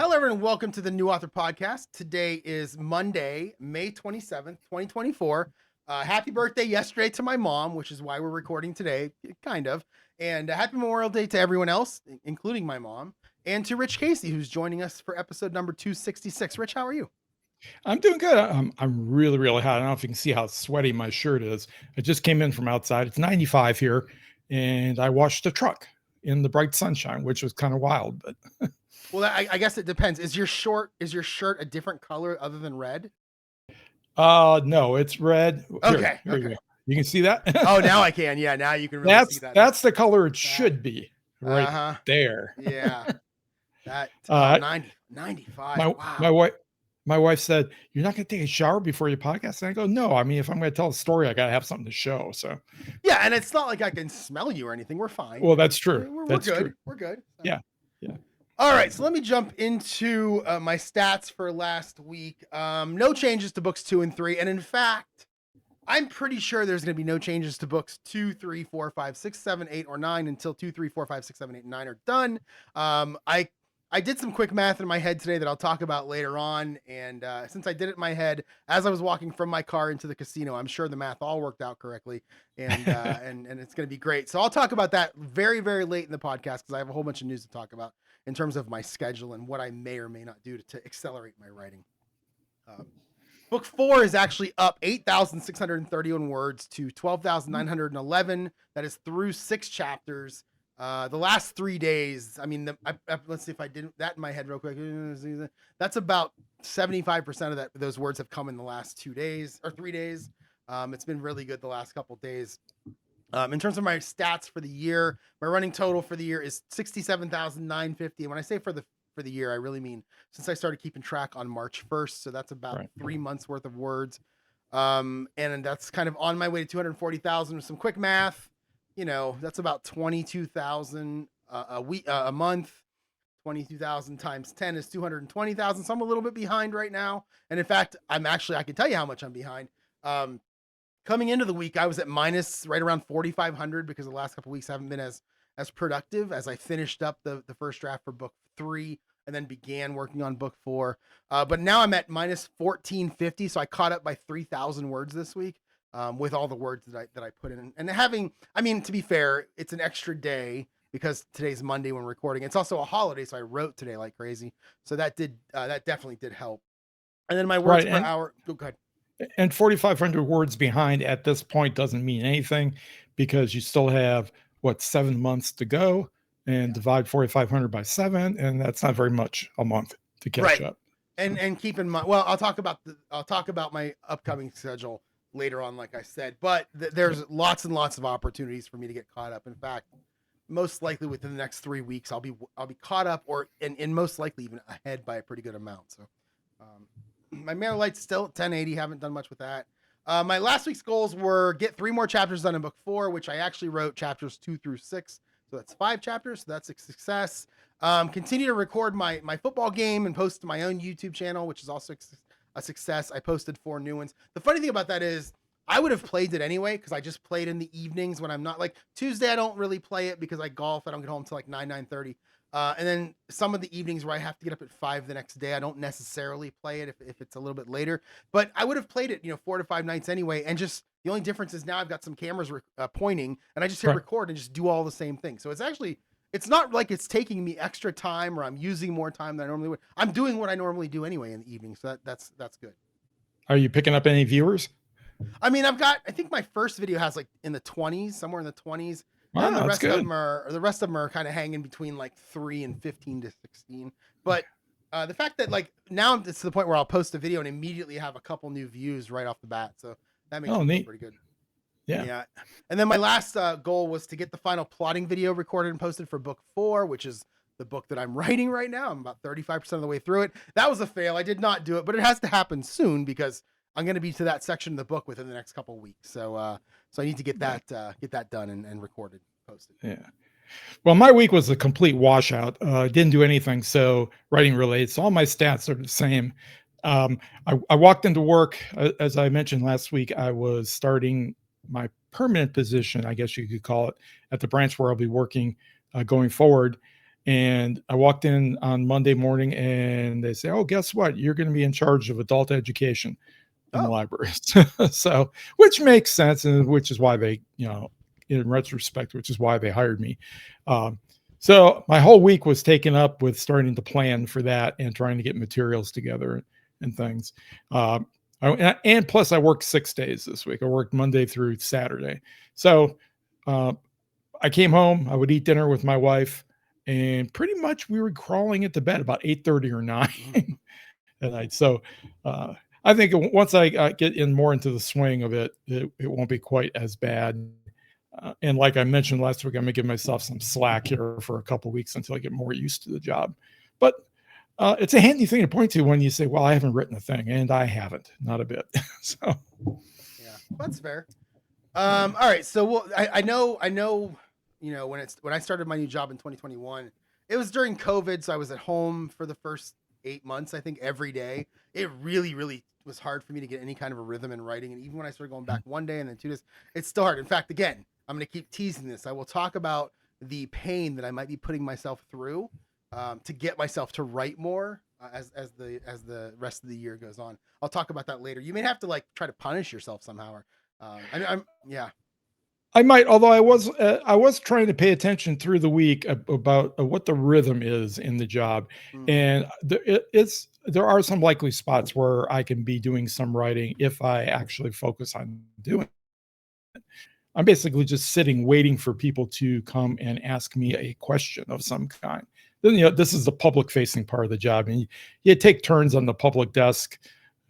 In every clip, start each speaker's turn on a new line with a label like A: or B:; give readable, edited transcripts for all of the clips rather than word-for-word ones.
A: Hello, everyone. Welcome to the New Author Podcast. Today is Monday, May 27th, 2024. Happy birthday yesterday to my mom, which is why we're recording today, kind of. And happy Memorial Day to everyone else, including my mom, and to Rich Kacy, who's joining us for episode number 266. Rich, how are you?
B: I'm doing good. I'm really, really hot. I don't know if you can see how sweaty my shirt is. I just came in from outside. It's 95 here, and I washed a truck in the bright sunshine, which was kind of wild. But
A: Well, I guess it depends. Is your shirt a different color other than red?
B: no, it's red.
A: Okay.
B: Here you go. You can see that?
A: Oh, now I can. Yeah, now you can really see that.
B: That's the color it should be right there.
A: Yeah. That 95.
B: My
A: Wow.
B: my wife said, "You're not going to take a shower before your podcast?" And I go, "No. I mean, if I'm going to tell a story, I got to have something to show." So,
A: yeah, and it's not like I can smell you or anything. We're fine.
B: well, that's true.
A: We're
B: That's
A: good.
B: true.
A: We're good. So.
B: Yeah. Yeah.
A: All right, so let me jump into my stats for last week. No changes to books 2 and 3, and in fact, I'm pretty sure there's going to be no changes to books 2, 3, 4, 5, 6, 7, 8, or 9 until 2, 3, 4, 5, 6, 7, 8, and 9 are done. I did some quick math in my head today that I'll talk about later on, and since I did it in my head as I was walking from my car into the casino, I'm sure the math all worked out correctly, and and it's going to be great. So I'll talk about that very, very late in the podcast because I have a whole bunch of news to talk about in terms of my schedule and what I may or may not do to accelerate my writing. Book 4 is actually up 8,631 words to 12,911. That is through 6 chapters. The last 3 days, I mean, let's see if I did that in my head real quick. That's about 75% of those words have come in the last 2 days or 3 days. It's been really good the last couple of days. In terms of my stats for the year, my running total for the year is 67,950. And when I say for the year, I really mean since I started keeping track on March 1st. So that's about 3 months worth of words. And that's kind of on my way to 240,000 with some quick math. You know, that's about 22,000 a month. 22,000 times 10 is 220,000. So I'm a little bit behind right now. And in fact, I can tell you how much I'm behind. Coming into the week, I was at minus right around 4,500 because the last couple of weeks haven't been as productive as I finished up the first draft for book 3 and then began working on book 4. But now I'm at minus 1,450. So I caught up by 3,000 words this week with all the words that I put in. And to be fair, it's an extra day because today's Monday when we're recording. It's also a holiday, so I wrote today like crazy. So that definitely did help. And then my words per hour. Oh, go ahead.
B: And 4,500 words behind at this point doesn't mean anything because you still have 7 months to go, and divide 4,500 by 7, and that's not very much a month to catch up.
A: And keep in mind, well, I'll talk about my upcoming schedule later on, like I said, but there's lots and lots of opportunities for me to get caught up. In fact, most likely within the next 3 weeks, I'll be caught up and most likely even ahead by a pretty good amount. So, my Mailer Lite's still at 1080. Haven't done much with that. My last week's goals were get 3 more chapters done in book 4, which I actually wrote chapters 2 through 6. So that's 5 chapters. So that's a success. Continue to record my football game and post to my own YouTube channel, which is also a success. I posted 4 new ones. The funny thing about that is I would have played it anyway because I just played in the evenings when I'm not like Tuesday. I don't really play it because I golf. I don't get home till like 9:30. And then some of the evenings where I have to get up at 5 the next day, I don't necessarily play it if it's a little bit later, but I would have played it, 4 to 5 nights anyway. And just the only difference is now I've got some cameras pointing and I just hit record and just do all the same thing. So it's not like it's taking me extra time or I'm using more time than I normally would. I'm doing what I normally do anyway in the evening. So that's good.
B: Are you picking up any viewers?
A: I mean, I think my first video has like in the 20s, somewhere in the 20s.
B: Wow,
A: And the
B: rest
A: of them are kind of hanging between like 3 and 15 to 16. But the fact that like now it's to the point where I'll post a video and immediately have a couple new views right off the bat. So that makes me feel pretty good. Yeah. And then my last goal was to get the final plotting video recorded and posted for book 4, which is the book that I'm writing right now. I'm about 35% of the way through it. That was a fail. I did not do it, but it has to happen soon because I'm going to be to that section of the book within the next couple of weeks. So I need to get that done and recorded, posted.
B: Yeah. Well, my week was a complete washout. Didn't do anything. So writing related. So all my stats are the same. I walked into work, as I mentioned last week, I was starting my permanent position, I guess you could call it, at the branch where I'll be working going forward. And I walked in on Monday morning and they say, "Oh, guess what? You're going to be in charge of adult education in the
A: Oh,
B: library." So, which makes sense. And which is why they, in retrospect, which is why they hired me. Um, so my whole week was taken up with starting to plan for that and trying to get materials together and things. Um, and plus, I worked 6 days this week. I worked Monday through Saturday. So uh, I came home. I would eat dinner with my wife, and pretty much we were crawling into bed about 8:30 or 9 at night. So I think once I get in more into the swing of it, it won't be quite as bad. And like I mentioned last week, I'm gonna give myself some slack here for a couple weeks until I get more used to the job. But it's a handy thing to point to when you say, "Well, I haven't written a thing," and I haven't, not a bit. So
A: yeah, that's fair. All right, so I know, when I started my new job in 2021, it was during COVID, so I was at home for the first 8 months, I think, every day. It really, really was hard for me to get any kind of a rhythm in writing, and even when I started going back one day and then 2 days, it's still hard. In fact, again, I'm going to keep teasing this. I will talk about the pain that I might be putting myself through to get myself to write more as the rest of the year goes on. I'll talk about that later. You may have to like try to punish yourself somehow, or I'm yeah.
B: I might, although I was trying to pay attention through the week about what the rhythm is in the job,
A: Mm.
B: and there are some likely spots where I can be doing some writing if I actually focus on doing it. I'm basically just sitting waiting for people to come and ask me a question of some kind. Then this is the public facing part of the job, and you take turns on the public desk,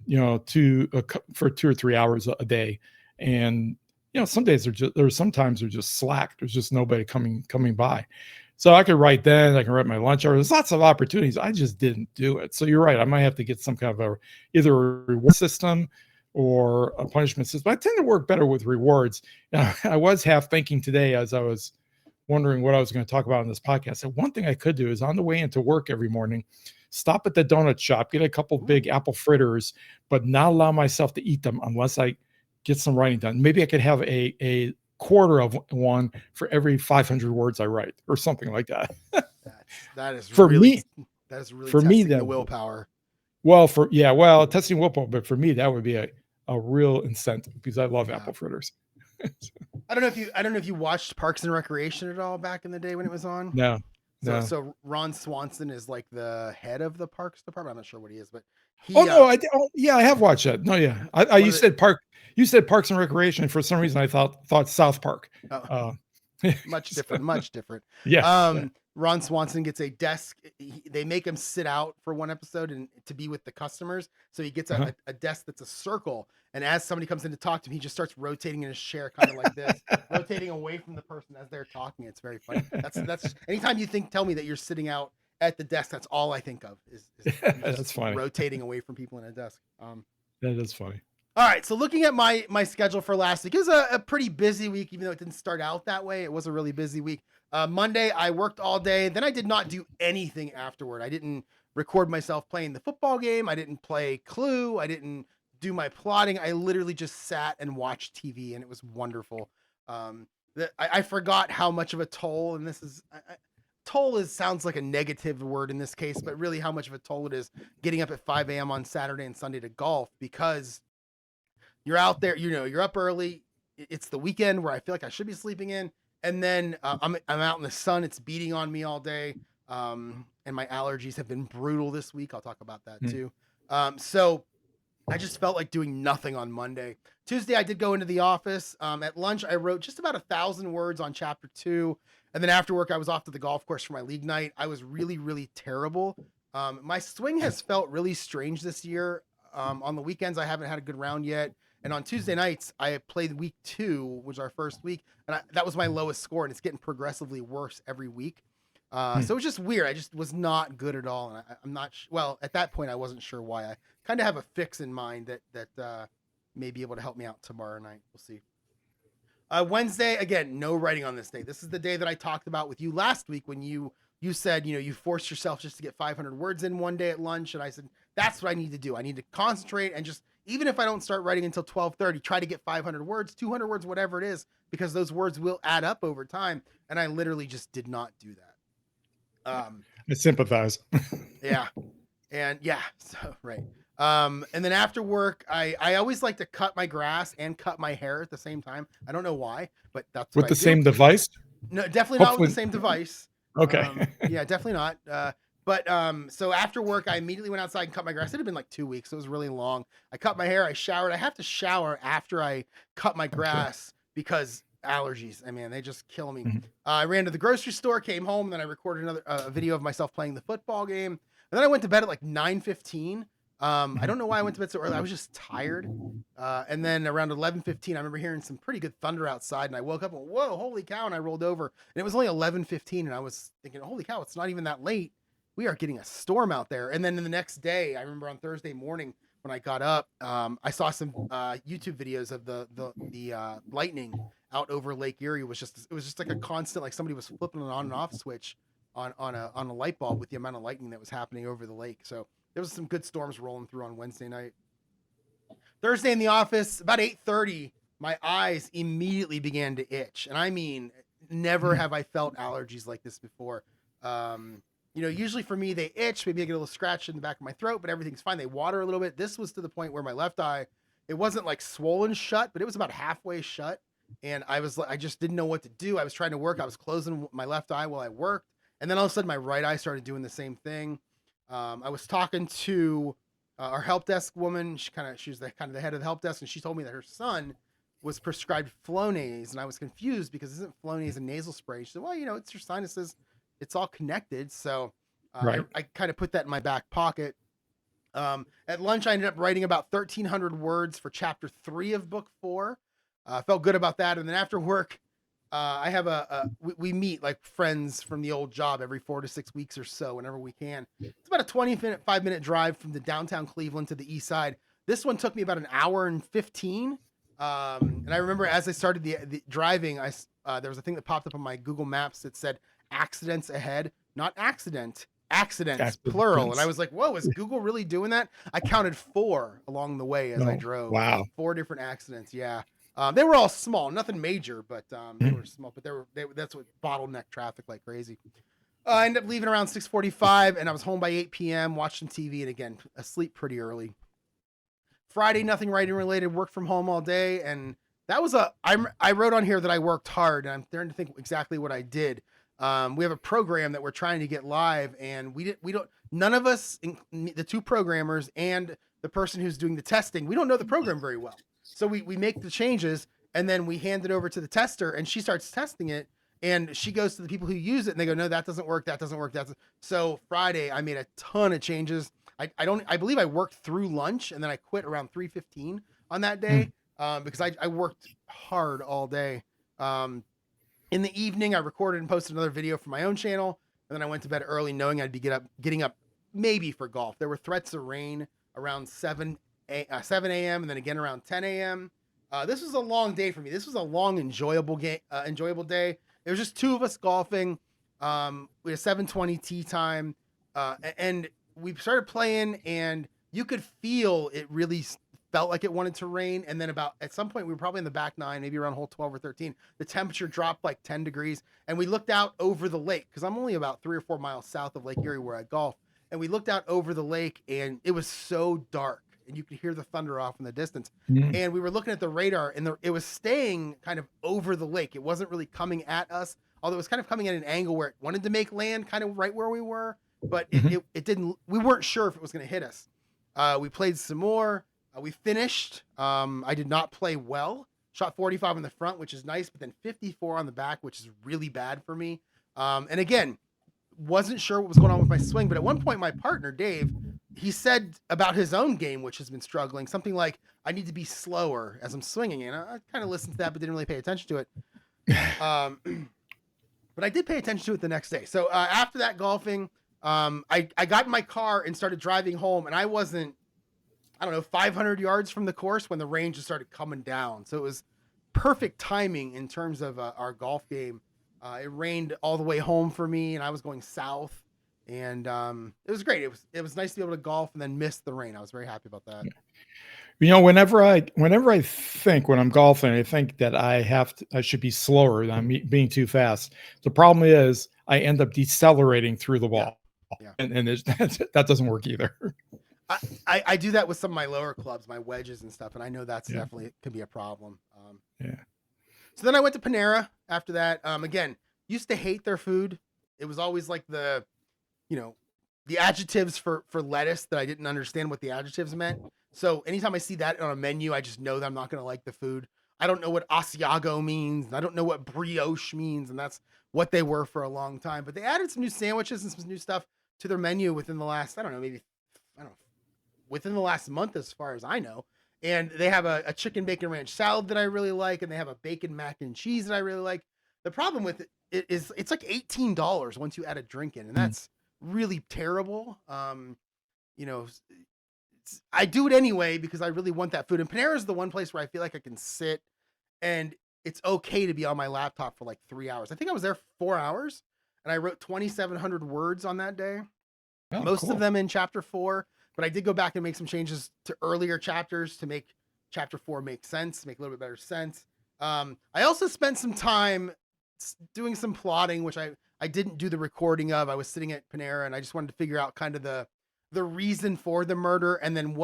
B: for 2 or 3 hours a day, and some days sometimes they're just slack. There's just nobody coming by. So I could write then, I can write my lunch hour. There's lots of opportunities. I just didn't do it. So you're right. I might have to get some kind of either a reward system or a punishment system. I tend to work better with rewards. I was half thinking today as I was wondering what I was going to talk about in this podcast. So one thing I could do is on the way into work every morning, stop at the donut shop, get a couple big apple fritters, but not allow myself to eat them unless I get some writing done. Maybe I could have a quarter of one for every 500 words I write or something like that.
A: That is
B: for
A: really
B: me,
A: that is really
B: for me,
A: testing the willpower.
B: testing willpower, but for me, that would be a real incentive because I love apple fritters.
A: I don't know if you watched Parks and Recreation at all back in the day when it was on.
B: No,
A: So
B: no.
A: so Ron Swanson is like the head of the Parks Department. I'm not sure what he is, but
B: Oh
A: he
B: no, yeah, I have watched that. No, yeah,
A: one
B: you
A: of the
B: said you said Parks and Recreation, and for some reason I thought South Park.
A: oh,
B: Uh,
A: much
B: so,
A: different, much different.
B: yeah, yeah.
A: Ron Swanson gets a desk. They make him sit out for one episode and to be with the customers. So he gets
B: Uh-huh.
A: a desk that's a circle. And as somebody comes in to talk to him, he just starts rotating in his chair, kind of like this, rotating away from the person as they're talking. It's very funny. That's anytime you tell me that you're sitting out at the desk, that's all I think of is
B: That's funny.
A: rotating away from people in a desk.
B: That is funny.
A: All right, so looking at my schedule for last week, it was a pretty busy week, even though it didn't start out that way. It was a really busy week. Monday, I worked all day. Then I did not do anything afterward. I didn't record myself playing the football game. I didn't play Clue. I didn't do my plotting. I literally just sat and watched TV, and it was wonderful. I forgot how much of a toll, and this is toll sounds like a negative word in this case, but really how much of a toll it is getting up at 5 a.m. on Saturday and Sunday to golf because you're out there, you're up early. It's the weekend where I feel like I should be sleeping in. And then I'm out in the sun. It's beating on me all day. And my allergies have been brutal this week. I'll talk about that too. So I just felt like doing nothing on Monday. Tuesday, I did go into the office. At lunch, I wrote just about 1,000 words on chapter 2. And then after work, I was off to the golf course for my league night. I was really, really terrible. My swing has felt really strange this year. On the weekends, I haven't had a good round yet. And on Tuesday nights, I played week 2, which was our first week, and that was my lowest score, and it's getting progressively worse every week. So it was just weird. I just was not good at all, and I'm not well. At that point, I wasn't sure why. I kind of have a fix in mind that may be able to help me out tomorrow night. We'll see. Wednesday, again, no writing on this day. This is the day that I talked about with you last week when you said, you forced yourself just to get 500 words in one day at lunch. And I said, that's what I need to do. I need to concentrate and just, even if I don't start writing until 12:30, try to get 500 words, 200 words, whatever it is, because those words will add up over time. And I literally just did not do that. Um,
B: I sympathize.
A: yeah. And yeah, so right. And then after work, I always like to cut my grass and cut my hair at the same time. I don't know why, but that's what
B: With
A: I
B: the
A: do.
B: same device?
A: No, definitely not with the
B: Hopefully.
A: same device.
B: Okay.
A: Yeah, definitely not. So after work, I immediately went outside and cut my grass. It had been like 2 weeks. So it was really long. I cut my hair. I showered. I have to shower after I cut my
B: Okay.
A: grass because allergies. I mean, they just kill me.
B: Mhm.
A: I ran to the grocery store, came home, and then I recorded another video of myself playing the football game. And then I went to bed at like 9:15. I
B: Mhm.
A: don't know why I went to bed so early. I was just tired. And then around 11:15, I remember hearing some pretty good thunder outside, and I woke up and whoa, holy cow! And I rolled over, and it was only 11:15, and I was thinking, holy cow, it's not even that late. We are getting a storm out there. And then the next day, I remember on Thursday morning when I got up, I saw some YouTube videos of the lightning out over Lake Erie. It was just like a constant, like somebody was flipping an on and off switch on a light bulb with the amount of lightning that was happening over the lake. So there was some good storms rolling through on Wednesday night. Thursday in the office, about 8:30, my eyes immediately began to itch. And I mean, never
B: Mhm.
A: have I felt allergies like this before. Usually for me, they itch, maybe I get a little scratch in the back of my throat, but everything's fine. They water a little bit. This was to the point where my left eye, it wasn't like swollen shut, but it was about halfway shut. And I just didn't know what to do. I was trying to work. I was closing my left eye while I worked. And then all of a sudden, my right eye started doing the same thing. I was talking to our help desk woman. She was the head of the help desk, and she told me that her son was prescribed Flonase, and I was confused because isn't Flonase a nasal spray? She said, "Well, it's your sinuses, it's all connected." So
B: Right.
A: I kind of put that in my back pocket. At lunch, I ended up writing about 1,300 words for chapter 3 of book 4. Felt good about that, and then after work, I have we meet like friends from the old job every 4 to 6 weeks or so, whenever we can. It's about a 5-minute drive from the downtown Cleveland to the east side. This one took me about an hour and 15. And I remember as I started the driving, there was a thing that popped up on my Google Maps that said accidents ahead, not accident, accidents plural. And I
B: Accidents.
A: was like, whoa, is Google really doing that? I counted 4 along the way as I
B: Oh,
A: drove.
B: wow.
A: 4 different accidents. Yeah. They were all small, nothing major, but they were
B: Mhm.
A: small. But that's what bottleneck traffic like crazy. I ended up leaving around 6:45, and I was home by 8 p.m. Watching TV, and again asleep pretty early. Friday, nothing writing related. Worked from home all day, and that was I wrote on here that I worked hard, and I'm starting to think exactly what I did. We have a program that we're trying to get live, and we don't none of us, the 2 programmers and the person who's doing the testing, we don't know the program very well. So we make the changes, and then we hand it over to the tester, and she starts testing it, and she goes to the people who use it, and they go, no, that doesn't work, that doesn't work. So Friday I made a ton of changes. I believe I worked through lunch, and then I quit around 3:15 on that day,
B: Mhm.
A: because I worked hard all day. Um, in the evening, I recorded and posted another video for my own channel, and then I went to bed early, knowing I'd be getting up maybe for golf. There were threats of rain around 7 a.m. and then again around 10 a.m. This was a long day for me. This was a long, enjoyable day. It was just 2 of us golfing. We had a 7:20 tee time, and we started playing, and you could feel it really felt like it wanted to rain. And then about at some point, we were probably in the back 9, maybe around hole 12 or 13. The temperature dropped like 10 degrees, and we looked out over the lake because I'm only about 3 or 4 miles south of Lake Erie where I golf. And we looked out over the lake, and it was so dark, and you could hear the thunder off in the distance.
B: Mhm.
A: And we were looking at the radar, and it was staying kind of over the lake. It wasn't really coming at us, although it was kind of coming at an angle where it wanted to make land kind of right where we were, but it
B: Mhm.
A: it, it didn't. We weren't sure if it was going to hit us. We played some more. We finished. I did not play well. Shot 45 on the front, which is nice, but then 54 on the back, which is really bad for me. And again, wasn't sure what was going on with my swing, but at one point, my partner Dave, he said about his own game, which has been struggling, something like, "I need to be slower as I'm swinging," and I kind of listened to that, but didn't really pay attention to it. Um, but I did pay attention to it the next day. So after that golfing, I got in my car and started driving home, and I wasn't, I don't know, 500 yards from the course when the rain just started coming down. So it was perfect timing in terms of our golf game. It rained all the way home for me, and I was going south, and it was great. It was nice to be able to golf and then miss the rain. I was very happy about that.
B: Whenever I think when I'm golfing, I think that I should be slower than being too fast. The problem is I end up decelerating through the wall.
A: Yeah.
B: And that doesn't work either.
A: I do that with some of my lower clubs, my wedges and stuff, and I know that's
B: Yeah.
A: definitely can be a problem.
B: Yeah.
A: So then I went to Panera after that. Again, used to hate their food. It was always like the adjectives for lettuce that I didn't understand what the adjectives meant. So anytime I see that on a menu, I just know that I'm not going to like the food. I don't know what Asiago means. And I don't know what brioche means. And that's what they were for a long time. But they added some new sandwiches and some new stuff to their menu within the last, within the last month, as far as I know. And they have a chicken bacon ranch salad that I really like. And they have a bacon mac and cheese that I really like. The problem with it is it's like $18 once you add a drink in. And that's really terrible. I do it anyway because I really want that food. And Panera is the one place where I feel like I can sit and it's okay to be on my laptop for like 3 hours. I think I was there 4 hours and I wrote 2,700 words on that day.
B: Oh,
A: Most
B: cool.
A: of them in chapter 4, but I did go back and make some changes to earlier chapters to make chapter 4 make sense, make a little bit better sense. I also spent some time doing some plotting, which I didn't do the recording of. I was sitting at Panera and I just wanted to figure out kind of the reason for the murder. And then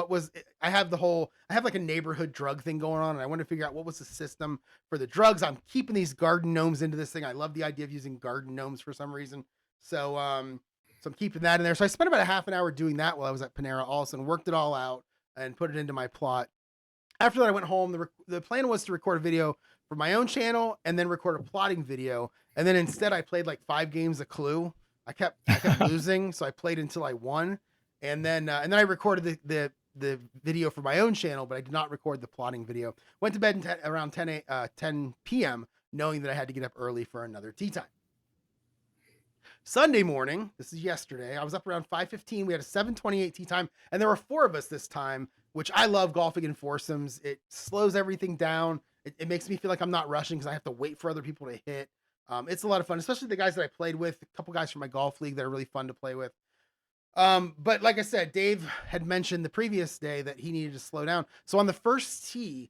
A: I have like a neighborhood drug thing going on. And I wanted to figure out what was the system for the drugs. I'm keeping these garden gnomes into this thing. I love the idea of using garden gnomes for some reason. So I'm keeping that in there. So I spent about a half an hour doing that while I was at Panera also and worked it all out and put it into my plot. After that, I went home. The plan was to record a video for my own channel and then record a plotting video. And then instead I played like 5 games of Clue. I kept losing. So I played until I won. And then I recorded the video for my own channel, but I did not record the plotting video. Went to bed around 10 p.m. knowing that I had to get up early for another tea time. Sunday morning, this is yesterday, I was up around 5:15. We had a 7:28 tea time, and there were 4 of us this time, which I love golfing in foursomes. It slows everything down. It makes me feel like I'm not rushing because I have to wait for other people to hit. It's a lot of fun, especially the guys that I played with, a couple guys from my golf league that are really fun to play with. But like I said, Dave had mentioned the previous day that he needed to slow down. So on the first tee,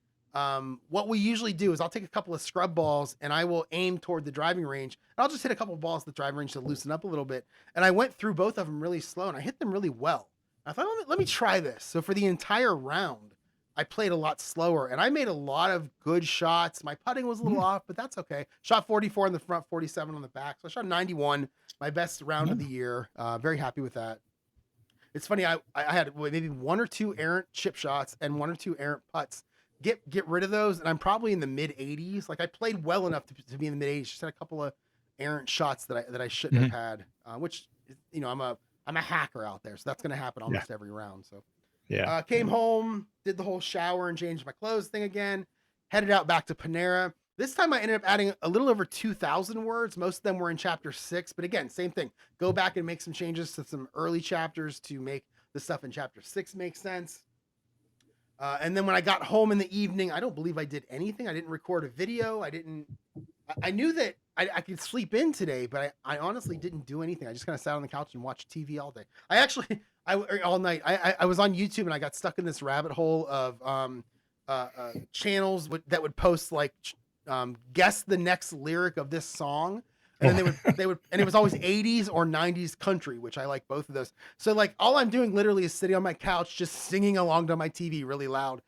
A: what we usually do is I'll take a couple of scrub balls and I will aim toward the driving range. And I'll just hit a couple of balls at the driving range to loosen up a little bit. And I went through both of them really slow and I hit them really well. I thought, let me try this. So for the entire round, I played a lot slower and I made a lot of good shots. My putting was a little off, but that's okay. Shot 44 in the front, 47 on the back. So I shot 91, my best round of the year. Very happy with that. It's funny. I had maybe 1 or 2 errant chip shots and 1 or 2 errant putts. Get rid of those, and I'm probably in the mid 80s. Like I played well enough to be in the mid 80s. Just had a couple of errant shots that I shouldn't have had. Which I'm a hacker out there, so that's gonna happen almost every round. So came home, did the whole shower and changed my clothes thing again. Headed out back to Panera. This time I ended up adding a little over 2,000 words. Most of them were in chapter 6, but again, same thing. Go back and make some changes to some early chapters to make the stuff in chapter 6 make sense. And then when I got home in the evening, I don't believe I did anything. I didn't record a video. I knew that I could sleep in today, but I honestly didn't do anything. I just kind of sat on the couch and watched TV all day. All night. I was on YouTube and I got stuck in this rabbit hole of channels that would post like guess the next lyric of this song. And then they would, and it was always 80s or 90s country, which I like both of those. So like all I'm doing literally is sitting on my couch, just singing along to my TV really loud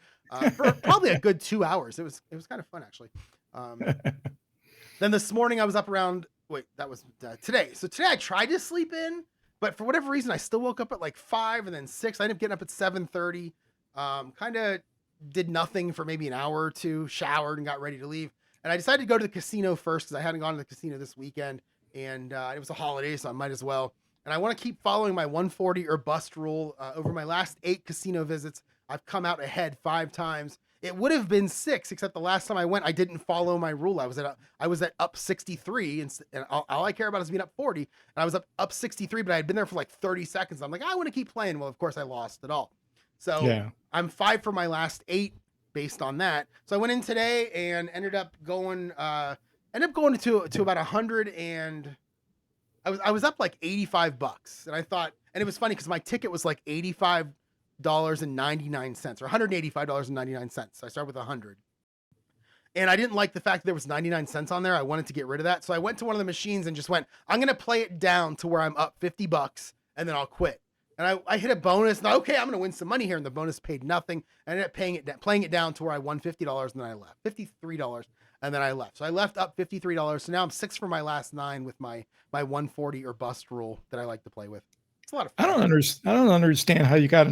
A: for probably a good 2 hours. It was kind of fun actually. Then this morning I was up around, that was today. So today I tried to sleep in, but for whatever reason, I still woke up at like 5 and then 6. I ended up getting up at 7:30, kind of did nothing for maybe an hour or 2, showered and got ready to leave. And I decided to go to the casino first because I hadn't gone to the casino this weekend and it was a holiday, so I might as well. And I want to keep following my 140 or bust rule. Over my last 8 casino visits, I've come out ahead 5 times. It would have been 6, except the last time I went, I didn't follow my rule. I was at up 63 and all I care about is being up 40. And I was up 63, but I had been there for like 30 seconds. I'm like, I want to keep playing. Well, of course I lost it all. So I'm 5 for my last 8. Based on that. So I went in today and ended up going to about 100 and I was up like $85. And I thought, and it was funny because my ticket was like $85.99 or $185.99. So I started with 100. and I didn't like the fact that there was 99 cents on there. I wanted to get rid of that. So I went to one of the machines and just went, I'm going to play it down to where I'm up $50 and then I'll quit. And I hit a bonus. And okay, I'm going to win some money here. And the bonus paid nothing. I ended up playing it down to where I won $50 and then I left. $53 and then I left. So I left up $53. So now I'm 6 for my last 9 with my 140 or bust rule that I like to play with. It's a lot of fun.
B: I don't understand how you got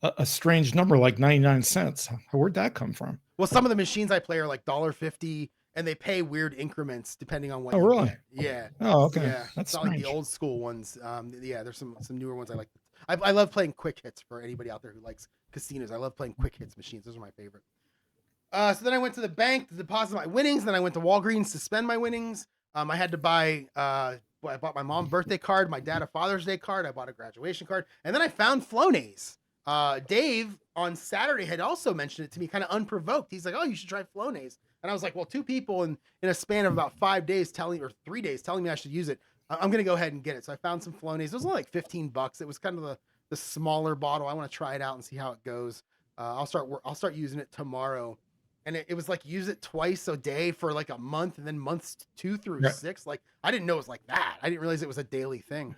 B: a strange number like 99 cents. Where'd that come from?
A: Well, some of the machines I play are like $1.50 and they pay weird increments depending on what.
B: Oh, really?
A: Get. Yeah.
B: Oh, okay.
A: Yeah.
B: That's
A: not like the old school ones. Yeah, there's some newer ones I like. I love playing quick hits for anybody out there who likes casinos. I love playing quick hits machines. Those are my favorite. So then I went to the bank to deposit my winnings. Then I went to Walgreens to spend my winnings. I had to buy, I bought my mom a birthday card, my dad a Father's Day card. I bought a graduation card. And then I found Flonase. Dave on Saturday had also mentioned it to me kind of unprovoked. He's like, oh, you should try Flonase. And I was like, well, 2 people in a span of about 5 days or 3 days telling me I should use it. I'm going to go ahead and get it. So I found some Flonase. It was only like $15. It was kind of the smaller bottle. I want to try it out and see how it goes. I'll start using it tomorrow. And it was like, use it twice a day for like a month and then months 2 through 6. Like, I didn't know it was like that. I didn't realize it was a daily thing.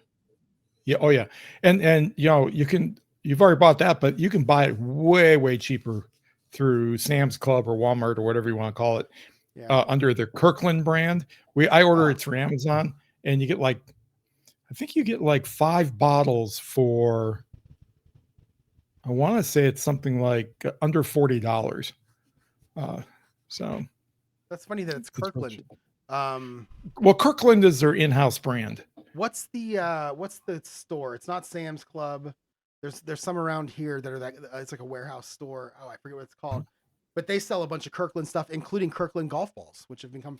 B: Yeah. Oh yeah. And you've already bought that, but you can buy it way, way cheaper through Sam's Club or Walmart or whatever you want to call it, under the Kirkland brand. I order it through Amazon, and you get I think you get like 5 bottles for, I want to say it's something like under $40. So
A: that's funny that it's Kirkland.
B: Well, Kirkland is their in-house brand.
A: What's the store? It's not Sam's Club. There's some around here that are it's like a warehouse store. Oh, I forget what it's called. But they sell a bunch of Kirkland stuff, including Kirkland golf balls, which have become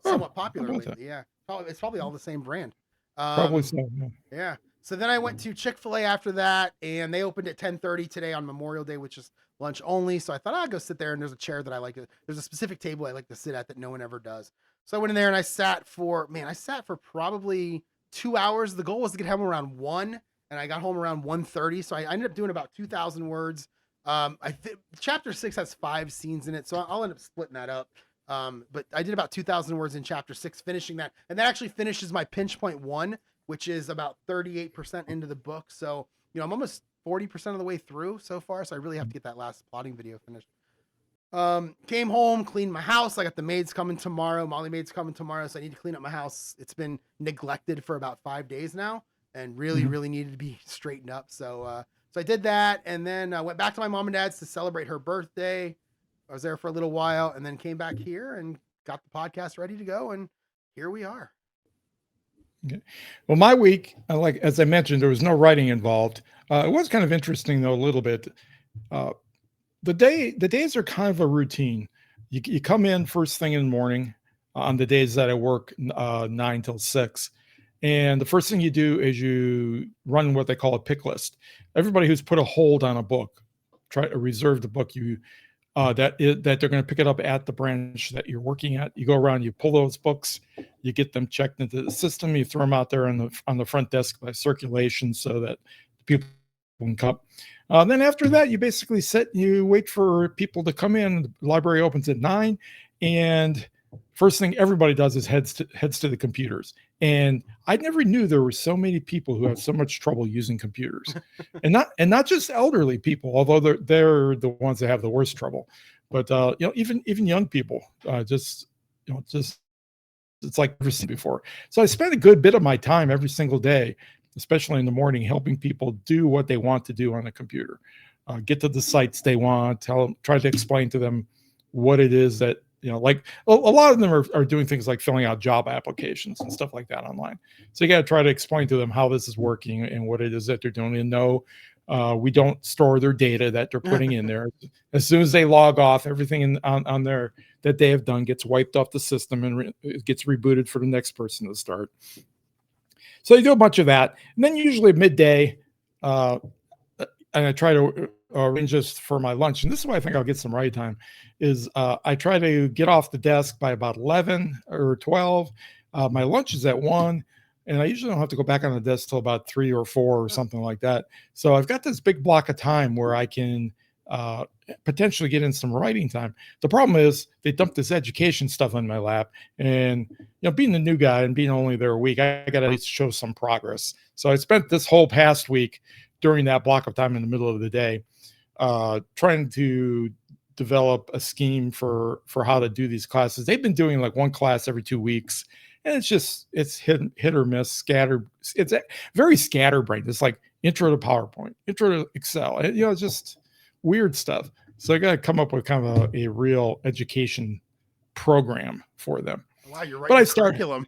A: somewhat popular lately. Yeah. It's probably all the same brand.
B: Probably so.
A: Yeah. So then I went to Chick-fil-A after that, and they opened at 10:30 today on Memorial Day, which is lunch only. So I thought I'd go sit there, and there's a chair that I like. There's a specific table I like to sit at that no one ever does. So I went in there and I sat for probably 2 hours. The goal was to get home around 1, and I got home around 1:30. So I ended up doing about 2,000 words. Chapter 6 has 5 scenes in it, so I'll end up splitting that up. But I did about 2,000 words in chapter 6, finishing that, and that actually finishes my pinch point 1, which is about 38% into the book. So, I'm almost 40% of the way through so far. So I really have to get that last plotting video finished. Came home, cleaned my house. I got the maids coming tomorrow. Molly maid's coming tomorrow. So I need to clean up my house. It's been neglected for about 5 days now and really, really needed to be straightened up. So I did that. And then I went back to my mom and dad's to celebrate her birthday. I was there for a little while and then came back here and got the podcast ready to go. And here we are.
B: Okay. Well, my week, as I mentioned, there was no writing involved. It was kind of interesting, though, a little bit. The days are kind of a routine. You come in first thing in the morning on the days that I work 9 till 6. And the first thing you do is you run what they call a pick list. Everybody who's put a hold on a book, try to reserve the book that they're going to pick it up at the branch that you're working at. You go around, you pull those books, you get them checked into the system, you throw them out there on the front desk by circulation so that people can come. Then after that, you basically sit and you wait for people to come in. The library opens at 9, and first thing everybody does is heads to the computers. And I never knew there were so many people who have so much trouble using computers, and not just elderly people, although they're the ones that have the worst trouble, but even young people, just it's like never seen before. So I spend a good bit of my time every single day, especially in the morning, helping people do what they want to do on a computer, get to the sites they want, try to explain to them what it is that, like a lot of them are doing things like filling out job applications and stuff like that online. So you got to try to explain to them how this is working and what it is that they're doing. And no, we don't store their data that they're putting in there. As soon as they log off, everything on there that they have done gets wiped off the system and it gets rebooted for the next person to start. So you do a bunch of that. And then usually at midday, and I try to arrange this for my lunch. And this is why I think I'll get some writing time is I try to get off the desk by about 11 or 12. My lunch is at 1. And I usually don't have to go back on the desk till about 3 or 4 or something like that. So I've got this big block of time where I can potentially get in some writing time. The problem is they dumped this education stuff on my lap, and being the new guy and being only there a week, I got to at least show some progress. So I spent this whole past week during that block of time in the middle of the day trying to develop a scheme for how to do these classes. They've been doing like one class every 2 weeks, and it's hit or miss, scattered. It's very scatterbrained. It's like intro to PowerPoint, intro to Excel, just weird stuff. So I got to come up with kind of a real education program for them.
A: Wow, you're writing curriculum.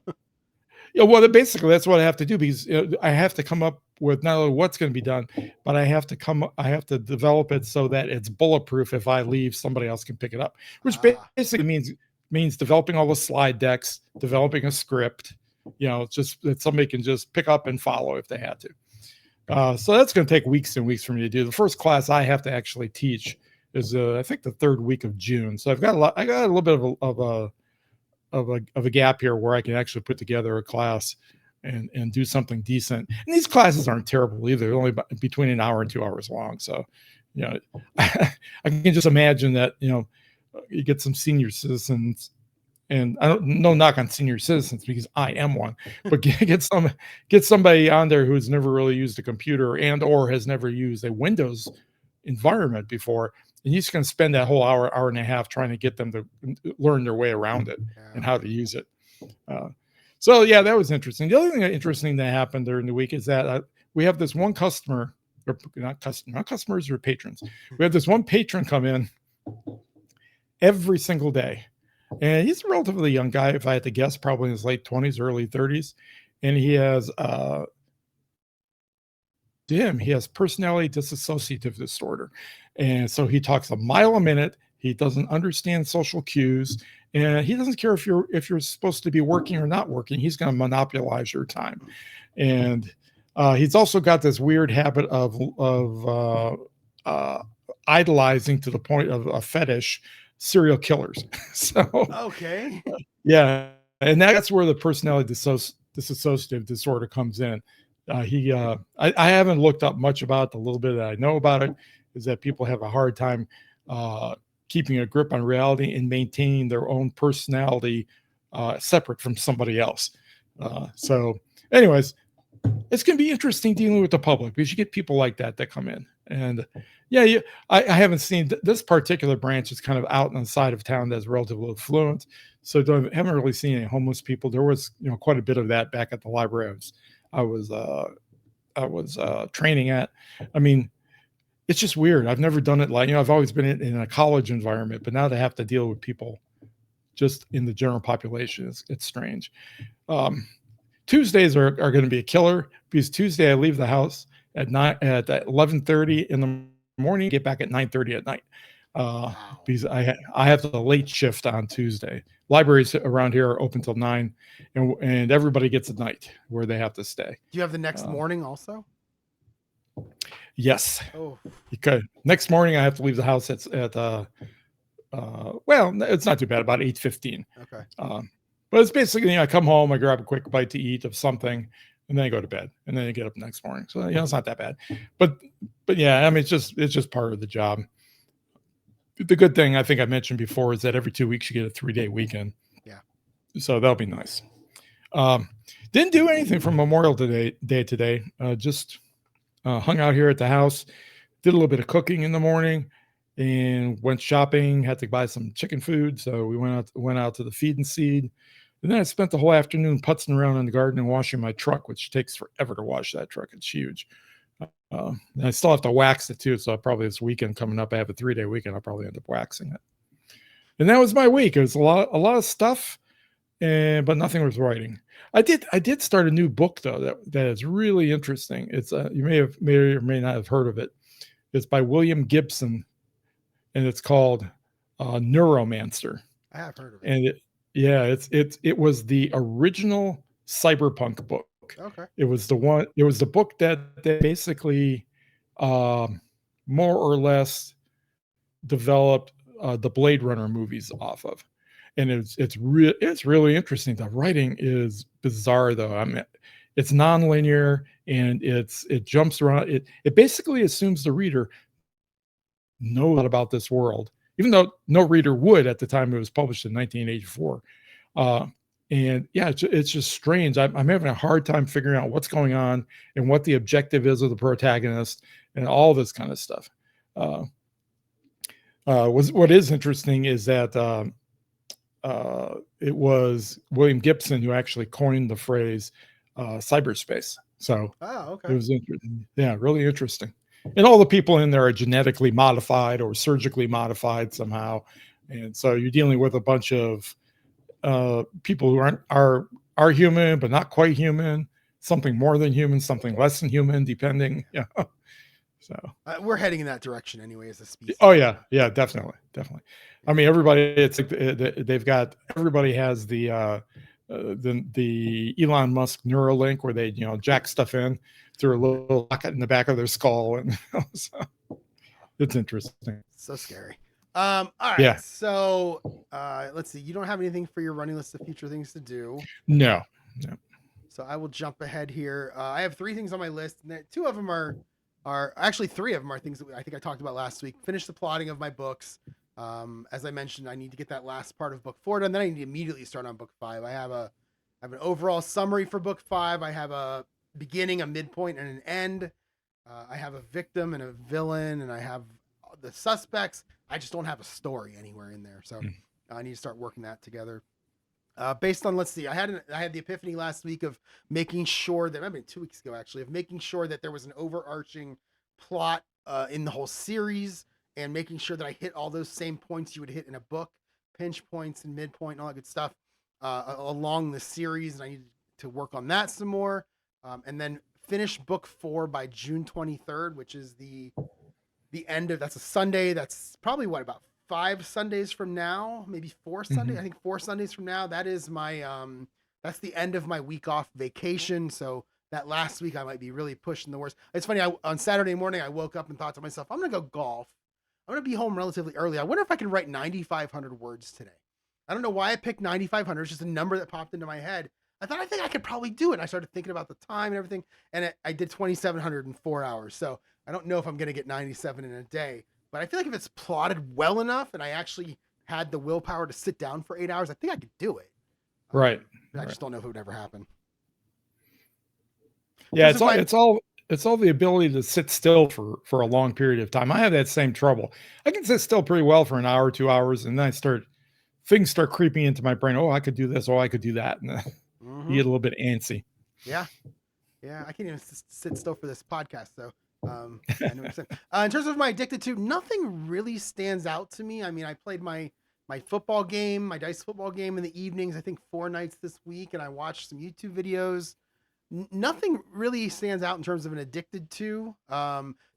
B: Well, basically that's what I have to do, because I have to come up with not only what's going to be done, but I have to develop it so that it's bulletproof. If I leave, somebody else can pick it up, which basically means developing all the slide decks, developing a script, just that somebody can just pick up and follow if they had to. So that's going to take weeks and weeks for me to do. The first class I have to actually teach is I think the 3rd week of June. So I got a little bit of a gap here where I can actually put together a class and do something decent. And these classes aren't terrible either. They're only between an hour and 2 hours long. So, I can just imagine that, you get some senior citizens, and I don't no knock on senior citizens because I am one, but get somebody on there who's never really used a computer or has never used a Windows environment before. And you're just going to spend that whole hour and a half trying to get them to learn their way around it and how to use it. So yeah, that was interesting. The other thing interesting that happened during the week is that we have this one customer, or not customers or patrons. We have this one patron come in every single day, and he's a relatively young guy. If I had to guess, probably in his late 20s, early 30s, and he has personality dissociative disorder. And so he talks a mile a minute. He doesn't understand social cues, and he doesn't care if you're supposed to be working or not working. He's going to monopolize your time. And he's also got this weird habit of idolizing, to the point of a fetish, serial killers. So
A: okay,
B: yeah, and that's where the personality dissociative disorder comes in. I haven't looked up much about it. The little bit that I know about it is that people have a hard time keeping a grip on reality and maintaining their own personality separate from somebody else. So anyways, it's going to be interesting dealing with the public, because you get people like that come in. And I haven't seen this particular branch is kind of out on the side of town that's relatively affluent. So I haven't really seen any homeless people. There was quite a bit of that back at the library I was training at. I mean, it's just weird. I've never done it I've always been in a college environment, but now to have to deal with people just in the general population, it's strange. Tuesdays are going to be a killer, because Tuesday I leave the house at 11:30 in the morning, get back at 9:30 at night. Because I have the late shift on Tuesday. Libraries around here are open till 9, and everybody gets a night where they have to stay.
A: Do you have the next morning also?
B: Yes.
A: Oh,
B: because next morning I have to leave the house at well, it's not too bad, about 8:15.
A: Okay.
B: But it's basically, I come home, I grab a quick bite to eat of something, and then I go to bed, and then I get up next morning. So it's not that bad. But yeah, I mean, it's just part of the job. The good thing, I think I mentioned before, is that every 2 weeks you get a 3-day weekend.
A: Yeah.
B: So that'll be nice. Didn't do anything for Memorial Day today. Just hung out here at the house, did a little bit of cooking in the morning, and went shopping. Had to buy some chicken food, so we went out to the Feed and Seed. And then I spent the whole afternoon putzing around in the garden and washing my truck, which takes forever to wash that truck. It's huge. And I still have to wax it too. So probably this weekend coming up, I have a 3-day weekend. I'll probably end up waxing it. And that was my week. It was a lot of stuff, but nothing was writing. I did start a new book though that is really interesting. It's you may or may not have heard of it. It's by William Gibson, and it's called Neuromancer.
A: I have heard of it.
B: And it was the original cyberpunk book.
A: Okay.
B: It was the book that they basically more or less developed the Blade Runner movies off of. And it's really interesting. The writing is bizarre though. I mean, it's nonlinear, and it jumps around. It basically assumes the reader know a lot about this world, even though no reader would at the time it was published in 1984. And yeah, it's just strange. I'm having a hard time figuring out what's going on and what the objective is of the protagonist and all this kind of stuff. What is interesting is that it was William Gibson who actually coined the phrase cyberspace. So
A: okay.
B: it was interesting. Yeah, really interesting. And all the people in there are genetically modified or surgically modified somehow. And so you're dealing with a bunch of people who are human, but not quite human, something more than human, something less than human, depending. Yeah. So
A: we're heading in that direction anyway as a species.
B: Oh yeah, definitely. I mean, everybody. It's like everybody has the Elon Musk Neuralink where they jack stuff in through a little pocket in the back of their skull, and so it's interesting.
A: So scary. All right.
B: Yeah.
A: So let's see. You don't have anything for your running list of future things to do.
B: No.
A: So I will jump ahead here. I have 3 things on my list, and 2 of them are actually 3 of them are things that I think I talked about last week. Finish the plotting of my books. As I mentioned, I need to get that last part of book 4 done. Then I need to immediately start on book 5. I have an overall summary for book 5. I have a beginning, a midpoint, and an end. I have a victim and a villain, and I have the suspects. I just don't have a story anywhere in there, so I need to start working that together. Based on, let's see, I had the epiphany last week of making sure that, I mean 2 weeks ago actually, of making sure that there was an overarching plot in the whole series, and making sure that I hit all those same points you would hit in a book, pinch points and midpoint and all that good stuff along the series, and I need to work on that some more, and then finish book 4 by June 23rd, which is the end of, that's a Sunday. That's probably about 5 Sundays from now, maybe 4 Sundays. I think 4 Sundays from now. That is my that's the end of my week off vacation. So that last week I might be really pushing the worst. It's funny, on Saturday morning I woke up and thought to myself, I'm gonna go golf. I'm gonna be home relatively early. I wonder if I can write 9,500 words today. I don't know why I picked 9,500. It's just a number that popped into my head. I think I could probably do it. And I started thinking about the time and everything, and I did 2,700 in 4 hours. So I don't know if I'm going to get 97 in a day, but I feel like if it's plotted well enough and I actually had the willpower to sit down for 8 hours, I think I could do it.
B: Right.
A: I just don't know if it would ever happen.
B: Yeah, it's all the ability to sit still for a long period of time. I have that same trouble. I can sit still pretty well for an hour, 2 hours, and then things start creeping into my brain. Oh, I could do this. Oh, I could do that. And you get a little bit antsy.
A: Yeah. I can't even sit still for this podcast. So, I know what you're saying. In terms of my addicted to, nothing really stands out to me. I mean, I played my football game, my dice football game in the evenings, I think 4 nights this week, and I watched some YouTube videos. Nothing really stands out in terms of an addicted to.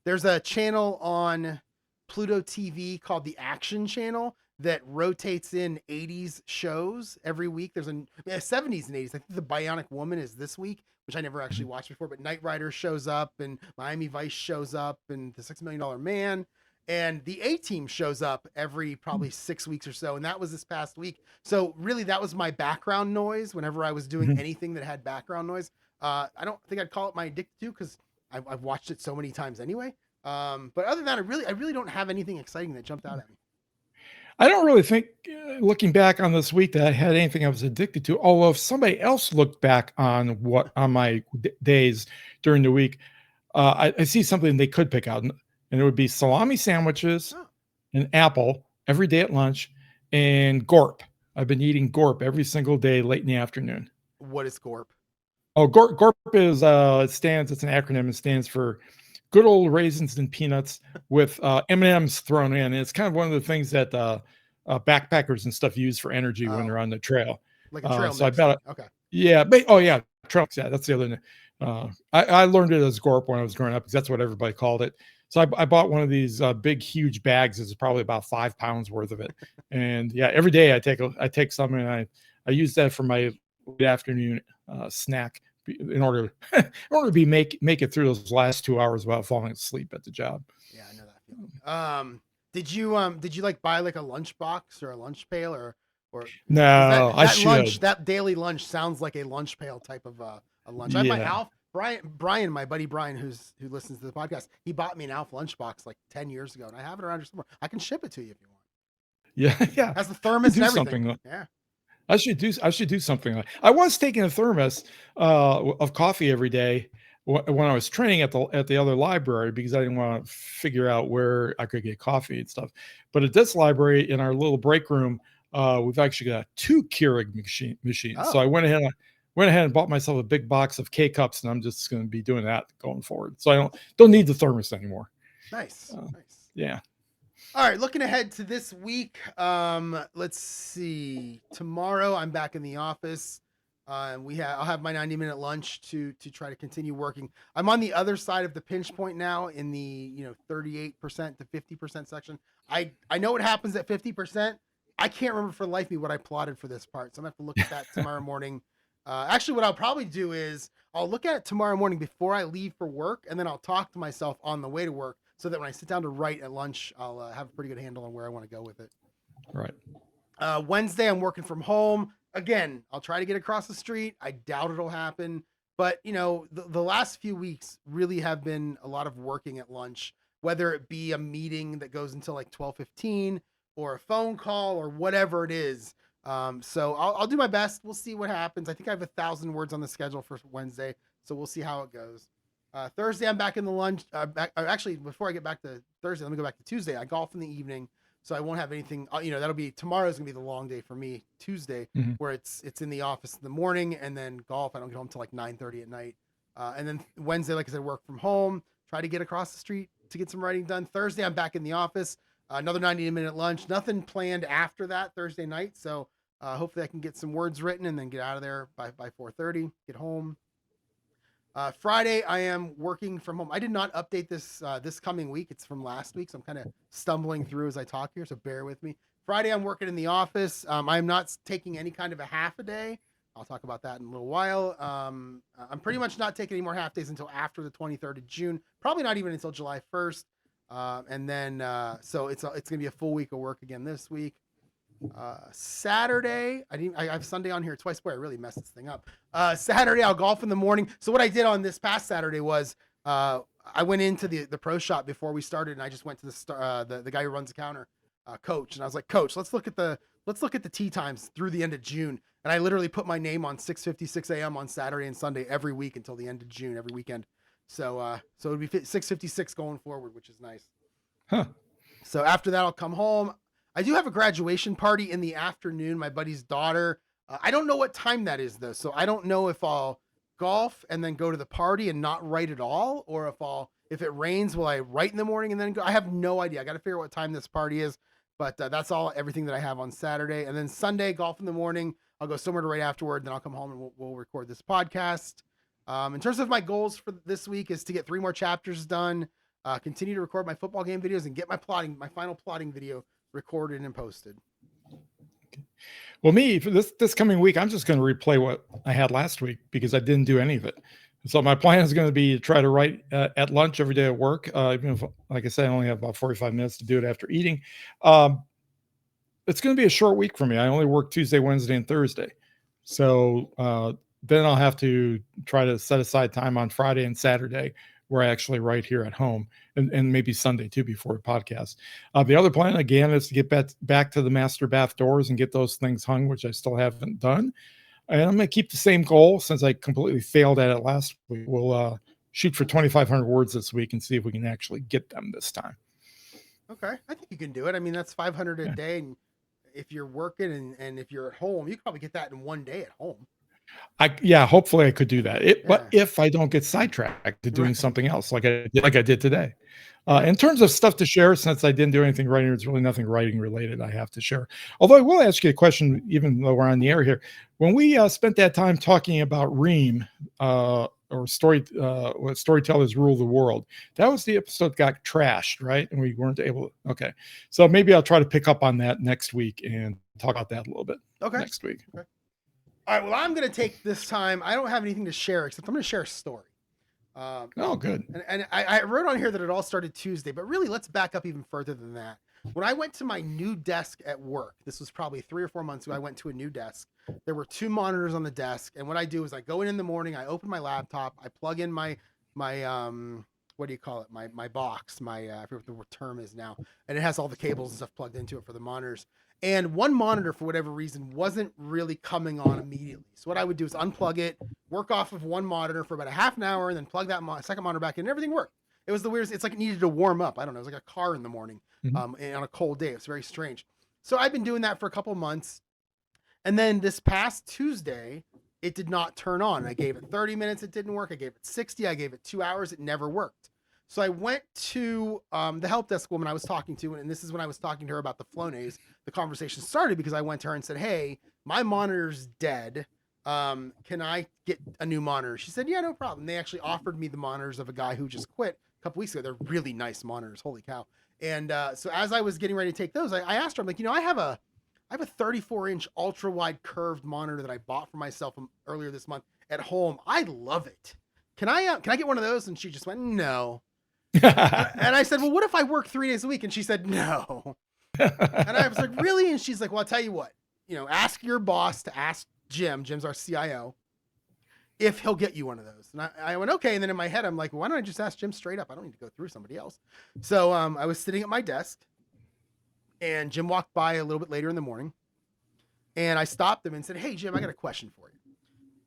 A: There's a channel on Pluto TV called the Action Channel that rotates in 80s shows every week. There's 70s and 80s. I think The Bionic Woman is this week, which I never actually watched before, but Knight Rider shows up, and Miami Vice shows up, and The $6 Million Man, and the A-Team shows up every probably 6 weeks or so, and that was this past week. So really, that was my background noise whenever I was doing anything that had background noise. I don't think I'd call it my addicted to, because I've watched it so many times anyway. But other than that, I really don't have anything exciting that jumped out at me.
B: I don't really think, looking back on this week, that I had anything I was addicted to. Although if somebody else looked back on my days during the week, I see something they could pick out, and it would be salami sandwiches, an apple every day at lunch, and Gorp. I've been eating Gorp every single day late in the afternoon.
A: What is Gorp?
B: Oh, Gorp is it's an acronym. It stands for good old raisins and peanuts with M&Ms thrown in. And it's kind of one of the things that backpackers and stuff use for energy when they're on the trail.
A: Like a trail
B: so
A: mix.
B: I bet.
A: Okay.
B: Yeah. Trail. Yeah, that's the other. I learned it as Gorp when I was growing up because that's what everybody called it. So I bought one of these big, huge bags. It's probably about 5 pounds worth of it. And yeah, every day I take some, and I use that for my late afternoon snack in order to make it through those last 2 hours without falling asleep at the job.
A: Yeah, I know that feeling. Did you like buy like a lunch box or a lunch pail or
B: no?
A: That daily lunch sounds like a lunch pail type of a lunch. I have Brian, my buddy Brian, who listens to the podcast, he bought me an Alf lunchbox like 10 years ago, and I have it around here somewhere. I can ship it to you if you want.
B: Yeah, yeah.
A: Has the thermos and
B: Do
A: everything.
B: something.
A: Yeah.
B: I should do something. I was taking a thermos of coffee every day when I was training at the other library because I didn't want to figure out where I could get coffee and stuff. But at this library, in our little break room, we've actually got 2 Keurig machines. So
A: Oh.
B: I went ahead and bought myself a big box of K cups, and I'm just going to be doing that going forward. So I don't need the thermos anymore.
A: Nice. Nice.
B: Yeah.
A: All right, looking ahead to this week, let's see. Tomorrow I'm back in the office. I'll have my 90-minute lunch to try to continue working. I'm on the other side of the pinch point now in the 38% to 50% section. I know what happens at 50%. I can't remember for the life of me what I plotted for this part, so I'm gonna have to look at that tomorrow morning. Actually, what I'll probably do is I'll look at it tomorrow morning before I leave for work, and then I'll talk to myself on the way to work, so that when I sit down to write at lunch, I'll have a pretty good handle on where I want to go with it.
B: Right.
A: Wednesday, I'm working from home. Again, I'll try to get across the street. I doubt it'll happen. But, the last few weeks really have been a lot of working at lunch, whether it be a meeting that goes until like 12:15 or a phone call or whatever it is. So I'll do my best. We'll see what happens. I think I have 1,000 words on the schedule for Wednesday, so we'll see how it goes. Thursday, I'm back in the lunch. Actually, before I get back to Thursday, let me go back to Tuesday. I golf in the evening, so I won't have anything. Tomorrow's gonna be the long day for me. Tuesday, where it's in the office in the morning, and then golf. I don't get home till like 9:30 at night. And then Wednesday, like I said, work from home. Try to get across the street to get some writing done. Thursday, I'm back in the office. Another 90-minute lunch. Nothing planned after that Thursday night. So hopefully I can get some words written and then get out of there by 4:30. Get home. Friday, I am working from home. I did not update this coming week. It's from last week, so I'm kind of stumbling through as I talk here, so bear with me. Friday, I'm working in the office. I'm not taking any kind of a half a day. I'll talk about that in a little while. I'm pretty much not taking any more half days until after the 23rd of June. Probably not even until July 1st. And then, so it's going to be a full week of work again this week. Saturday, I have Sunday on here twice. Boy, I really messed this thing up. Saturday, I'll golf in the morning. So what I did on this past Saturday was I went into the pro shop before we started, and I just went to the guy who runs the counter, Coach, and I was like, Coach, let's look at the tee times through the end of June. And I literally put my name on 6:56 a.m. on Saturday and Sunday every week until the end of June, every weekend. So it would be 6:56 going forward, which is nice.
B: Huh.
A: So after that, I'll come home. I do have a graduation party in the afternoon. My buddy's daughter. I don't know what time that is though. So I don't know if I'll golf and then go to the party and not write at all, or if it rains, will I write in the morning and then go? I have no idea. I got to figure out what time this party is, but that's everything that I have on Saturday. And then Sunday, golf in the morning. I'll go somewhere to write afterward. Then I'll come home and we'll record this podcast. In terms of my goals for this week is to get 3 more chapters done, continue to record my football game videos, and get my final plotting video recorded and posted.
B: Well, me for this coming week, I'm just going to replay what I had last week because I didn't do any of it. So my plan is going to be to try to write at lunch every day at work. Even if, like I said, I only have about 45 minutes to do it after eating. It's going to be a short week for me. I only work Tuesday, Wednesday, and Thursday. So then I'll have to try to set aside time on Friday and Saturday where I actually write here at home, and maybe Sunday too before a podcast. The other plan again is to get back to the master bath doors and get those things hung, which I still haven't done. And I'm going to keep the same goal since I completely failed at it last week. We'll shoot for 2,500 words this week and see if we can actually get them this time.
A: Okay, I think you can do it. I mean, that's 500 a day, and if you're working and if you're at home, you can probably get that in one day at home.
B: Hopefully I could do that. But if I don't get sidetracked to doing something else, like I did today. In terms of stuff to share, since I didn't do anything writing, there's really nothing writing related I have to share. Although I will ask you a question, even though we're on the air here. When we spent that time talking about Ream, or what storytellers rule the world, that was the episode got trashed, right? And we weren't able to. Okay, so maybe I'll try to pick up on that next week and talk about that a little bit. Next week.
A: Okay. All right, well, I'm going to take this time. I don't have anything to share, except I'm going to share a story.
B: Good.
A: And I wrote on here that it all started Tuesday, but really let's back up even further than that. When I went to my new desk at work, this was probably 3 or 4 months ago, I went to a new desk. There were 2 monitors on the desk. And what I do is I go in the morning, I open my laptop, I plug in my what do you call it? My box, I forget what the term is now. And it has all the cables and stuff plugged into it for the monitors. And one monitor, for whatever reason, wasn't really coming on immediately. So what I would do is unplug it, work off of one monitor for about a half an hour, and then plug that second monitor back in, and everything worked. It was the weirdest. It's like it needed to warm up. I don't know. It was like a car in the morning, and on a cold day. It's very strange. So I've been doing that for a couple of months, and then this past Tuesday, it did not turn on. I gave it 30 minutes. It didn't work. I gave it 60. I gave it 2 hours. It never worked. So I went to the help desk woman I was talking to, and this is when I was talking to her about the Flonase. The conversation started because I went to her and said, "Hey, my monitor's dead. Can I get a new monitor?" She said, "Yeah, no problem." They actually offered me the monitors of a guy who just quit a couple weeks ago. They're really nice monitors. Holy cow. And so as I was getting ready to take those, I asked her, I'm like, I have a 34-inch ultra-wide curved monitor that I bought for myself earlier this month at home. I love it. Can I get one of those? And she just went, "No." And I said, "Well, what if I work 3 days a week?" And she said, "No." And I was like, "Really?" And she's like, "Well, I'll tell you what, ask your boss to ask Jim. Jim's our CIO, if he'll get you one of those." And I went, "Okay." And then in my head, I'm like, well, "Why don't I just ask Jim straight up? I don't need to go through somebody else." So I was sitting at my desk, and Jim walked by a little bit later in the morning, and I stopped him and said, "Hey, Jim, I got a question for you."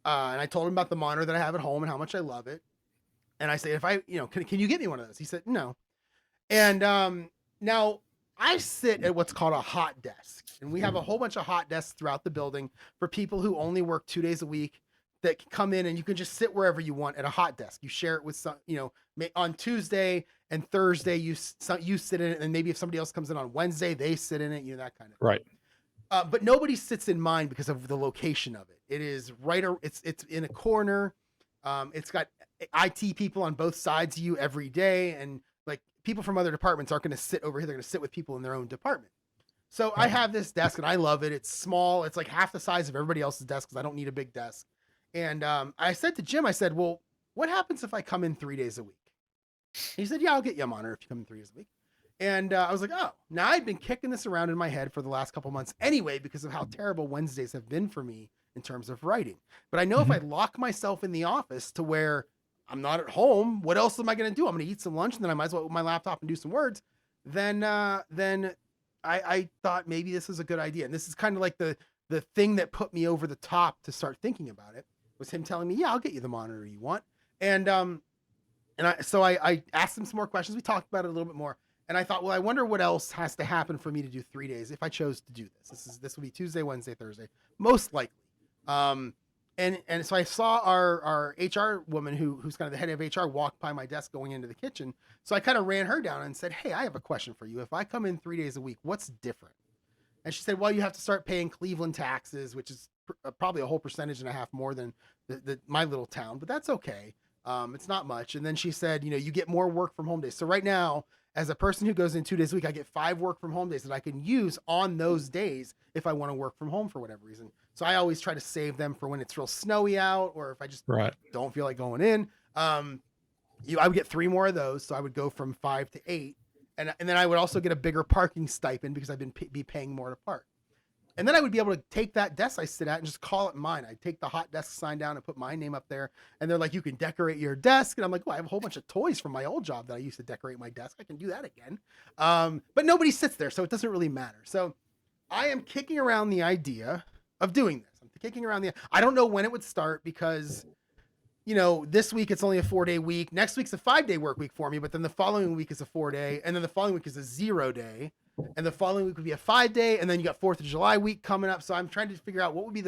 A: And I told him about the monitor that I have at home and how much I love it. And I said, "If I, can you get me one of those?" He said, "No." And now I sit at what's called a hot desk, and we have a whole bunch of hot desks throughout the building for people who only work 2 days a week that can come in, and you can just sit wherever you want at a hot desk. You share it with some, on Tuesday and Thursday, you sit in it, and maybe if somebody else comes in on Wednesday, they sit in it, that kind of thing.
B: Right.
A: But nobody sits in mine because of the location of it. It is it's in a corner. It's got IT people on both sides of you every day, and like people from other departments aren't going to sit over here. They're going to sit with people in their own department. So I have this desk, and I love it. It's small. It's like half the size of everybody else's desk because I don't need a big desk. And I said to Jim, I said, "Well, what happens if I come in 3 days a week?" He said, "Yeah, I'll get you a monitor if you come in 3 days a week." And I was like, "Oh." Now I'd been kicking this around in my head for the last couple months anyway because of how terrible Wednesdays have been for me in terms of writing. But I know if I lock myself in the office to where I'm not at home, what else am I going to do? I'm going to eat some lunch, and then I might as well open my laptop and do some words. Then I thought maybe this is a good idea. And this is kind of like the thing that put me over the top to start thinking about it was him telling me, "Yeah, I'll get you the monitor you want." And I asked him some more questions. We talked about it a little bit more. And I thought, well, I wonder what else has to happen for me to do 3 days if I chose to do this. This would be Tuesday, Wednesday, Thursday, most likely. And so I saw our HR woman who's kind of the head of HR walk by my desk going into the kitchen. So I kind of ran her down and said, "Hey, I have a question for you. If I come in 3 days a week, what's different?" And she said, "Well, you have to start paying Cleveland taxes, which is probably a whole percentage and a half more than my little town, but that's okay. It's not much." And then she said, "You get more work from home days." So right now, as a person who goes in 2 days a week, I get 5 work from home days that I can use on those days if I want to work from home for whatever reason. So I always try to save them for when it's real snowy out, or if I just don't feel like going in. I would get 3 more of those. So I would go from 5 to 8. And then I would also get a bigger parking stipend because I've been be paying more to park. And then I would be able to take that desk I sit at and just call it mine. I'd take the hot desk sign down and put my name up there. And they're like, "You can decorate your desk." And I'm like, "Well, I have a whole bunch of toys from my old job that I used to decorate my desk. I can do that again." But nobody sits there, so it doesn't really matter. So I am kicking around the idea of doing this. I don't know when it would start because, this week it's only a 4-day week. Next week's a 5-day work week for me, but then the following week is a 4-day. And then the following week is a 0-day. And the following week would be a 5-day. And then you got 4th of July week coming up. So I'm trying to figure out what would be